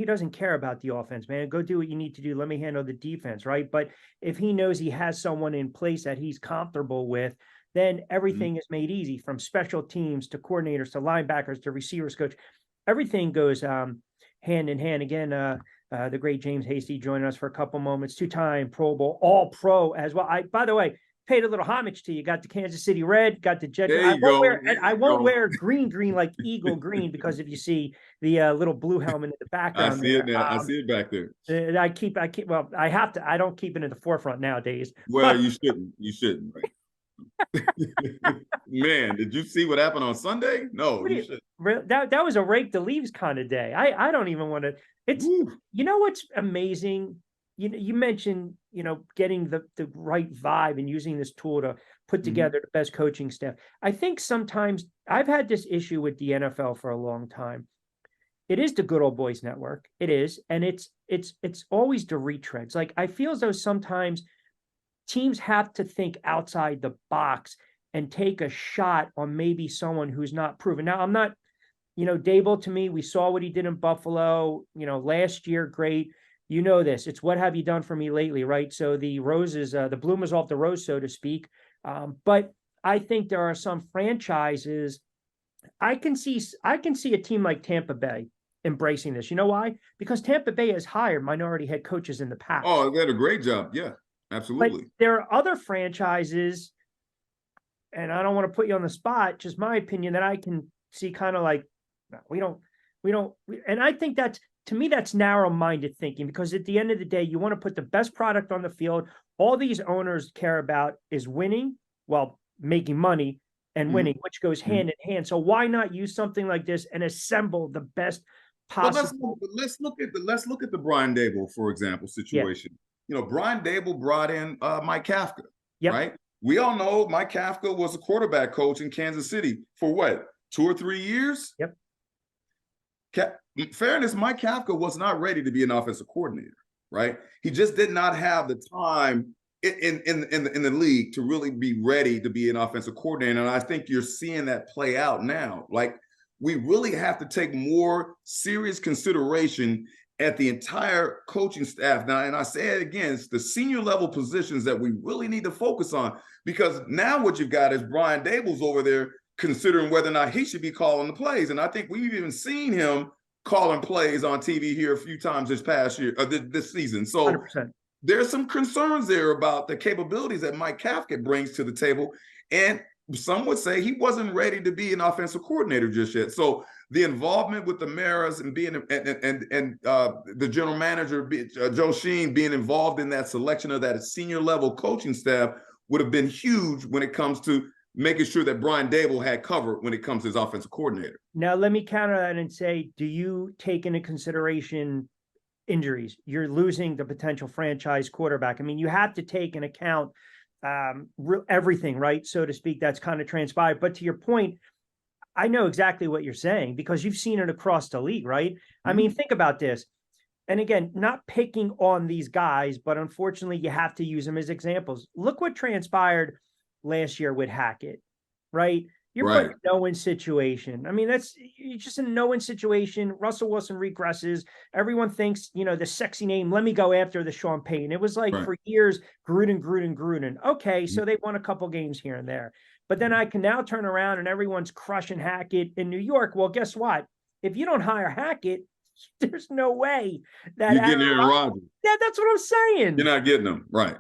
he doesn't care about the offense, man. Go do what you need to do. Let me handle the defense, right? But if he knows he has someone in place that he's comfortable with, then everything is made easy, from special teams to coordinators to linebackers to receivers coach. Everything goes hand in hand. Again, the great James Hasty joining us for a couple moments, 2-time Pro Bowl, all pro as well. By the way, paid a little homage to you. Got the Kansas City red, got the Jet. There you go. I won't wear green like eagle green, because if you see the little blue helmet in the background, I see it now. I see it back there. I keep. Well, I have to. I don't keep it in the forefront nowadays. Well, you shouldn't. You shouldn't. Right? Man, did you see what happened on Sunday? No, you shouldn't. That was a rake the leaves kind of day. I don't even want to. It's you know what's amazing. You mentioned, getting the right vibe and using this tool to put together the best coaching staff. I think sometimes I've had this issue with the NFL for a long time. It is the good old boys network. It is. And it's always the retreads. Like, I feel as though sometimes teams have to think outside the box and take a shot on maybe someone who's not proven. Now, I'm not, Dable, to me, we saw what he did in Buffalo, last year. Great. This. It's what have you done for me lately, right? So the roses, the bloom is off the rose, so to speak. But I think there are some franchises. I can see a team like Tampa Bay embracing this. You know why? Because Tampa Bay has hired minority head coaches in the past. Oh, they did a great job. Yeah, absolutely. But there are other franchises, and I don't want to put you on the spot, just my opinion, that I can see kind of like, we don't, and I think to me, that's narrow-minded thinking, because at the end of the day, you want to put the best product on the field. All these owners care about is winning, making money and winning, which goes hand in hand. So why not use something like this and assemble the best possible? Well, let's look at the Brian Dable, for example, situation. Yeah. Brian Dable brought in Mike Kafka, right? We all know Mike Kafka was a quarterback coach in Kansas City for what, 2 or 3 years? Yep. In fairness, Mike Kafka was not ready to be an offensive coordinator, right? He just did not have the time in the league to really be ready to be an offensive coordinator. And I think you're seeing that play out now. Like, we really have to take more serious consideration at the entire coaching staff now. And I say it again, it's the senior level positions that we really need to focus on, because now what you've got is Brian Dable's over there considering whether or not he should be calling the plays. And I think we've even seen him calling plays on TV here a few times this past year, this season. So 100%. There's some concerns there about the capabilities that Mike Kafka brings to the table. And some would say he wasn't ready to be an offensive coordinator just yet. So the involvement with the Maras and being the general manager, Joe Sheen, being involved in that selection of that senior level coaching staff would have been huge when it comes to making sure that Brian Dable had cover when it comes to his offensive coordinator. Now, let me counter that and say, do you take into consideration injuries? You're losing the potential franchise quarterback. I mean, you have to take into account everything, right, so to speak, that's kind of transpired. But to your point, I know exactly what you're saying, because you've seen it across the league, right? Mm-hmm. I mean, think about this. And again, not picking on these guys, but unfortunately, you have to use them as examples. Look what transpired last year with Hackett, right? You're put in a no-win situation. I mean, you're just in a no-win situation. Russell Wilson regresses. Everyone thinks, the sexy name, let me go after the Sean Payton. It was like for years, Gruden. Okay, so they won a couple games here and there. But then I can now turn around and everyone's crushing Hackett in New York. Well, guess what? If you don't hire Hackett, there's no way that you're getting Aaron Rodgers. Yeah, that's what I'm saying. You're not getting them. Right.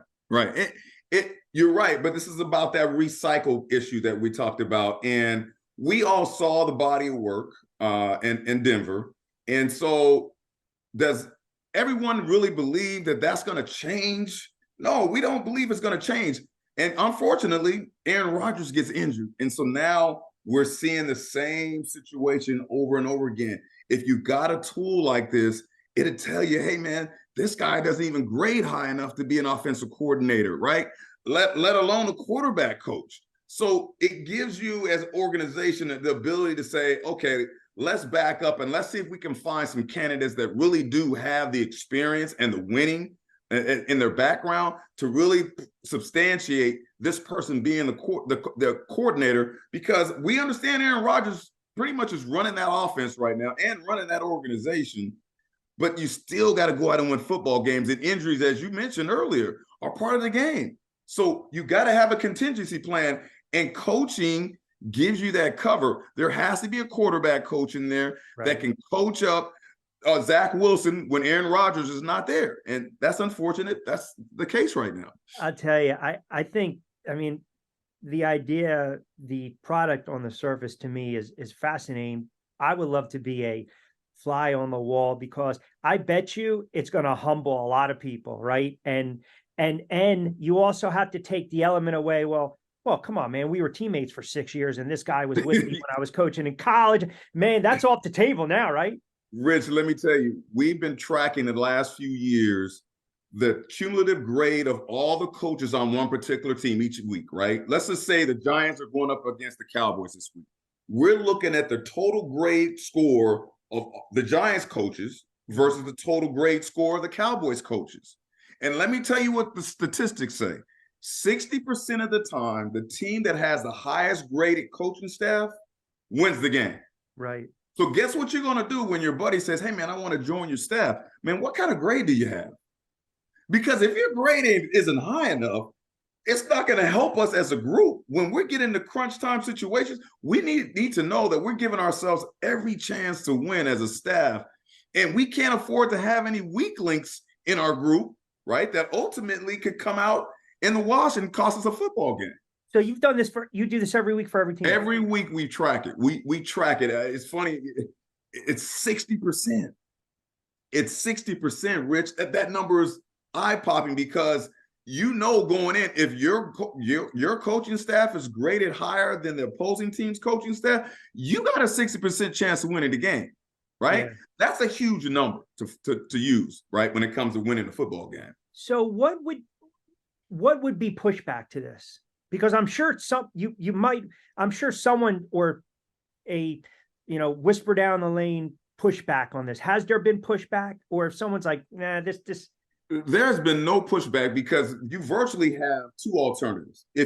You're right, but this is about that recycle issue that we talked about. And we all saw the body of work in Denver. And so does everyone really believe that that's going to change? No, we don't believe it's going to change. And unfortunately, Aaron Rodgers gets injured. And so now we're seeing the same situation over and over again. If you got a tool like this, it'll tell you, hey, man, this guy doesn't even grade high enough to be an offensive coordinator, right? Let alone a quarterback coach. So it gives you as an organization the ability to say, okay, let's back up and let's see if we can find some candidates that really do have the experience and the winning in their background to really substantiate this person being the coordinator, because we understand Aaron Rodgers pretty much is running that offense right now and running that organization. but you still got to go out and win football games. And injuries, as you mentioned earlier, are part of the game. So you got to have a contingency plan, and coaching gives you that cover. There has to be a quarterback coach in there that can coach up Zach Wilson when Aaron Rodgers is not there. And that's unfortunate. That's the case right now. I'll tell you, I think, I mean, the idea, the product on the surface to me is fascinating. I would love to be a fly on the wall, because I bet you it's going to humble a lot of people, right? And you also have to take the element away. Well, come on, man. We were teammates for 6 years, and this guy was with me when I was coaching in college. Man, that's off the table now, right? Rich, let me tell you, we've been tracking the last few years the cumulative grade of all the coaches on one particular team each week, right? Let's just say the Giants are going up against the Cowboys this week. We're looking at the total grade score of the Giants coaches versus the total grade score of the Cowboys coaches. And let me tell you what the statistics say. 60% of the time, the team that has the highest graded coaching staff wins the game. Right. So guess what you're going to do when your buddy says, hey, man, I want to join your staff. Man, what kind of grade do you have? Because if your grade isn't high enough, it's not going to help us as a group. When we're getting into crunch time situations, we need to know that we're giving ourselves every chance to win as a staff. And we can't afford to have any weak links in our group, right, that ultimately could come out in the wash and cost us a football game. So you've done this you do this every week for every team? Every week we track it. We track it. It's funny. It's 60%. It's 60%, Rich. That number is eye-popping, because you know going in, if your coaching staff is graded higher than the opposing team's coaching staff, you got a 60% chance of winning the game, right? Yeah. That's a huge number to use, right, when it comes to winning a football game. So what would be pushback to this? Because I'm sure I'm sure someone or a, whisper down the lane pushback on this. Has there been pushback, or if someone's like, nah, this there's been no pushback, because you virtually have two alternatives. If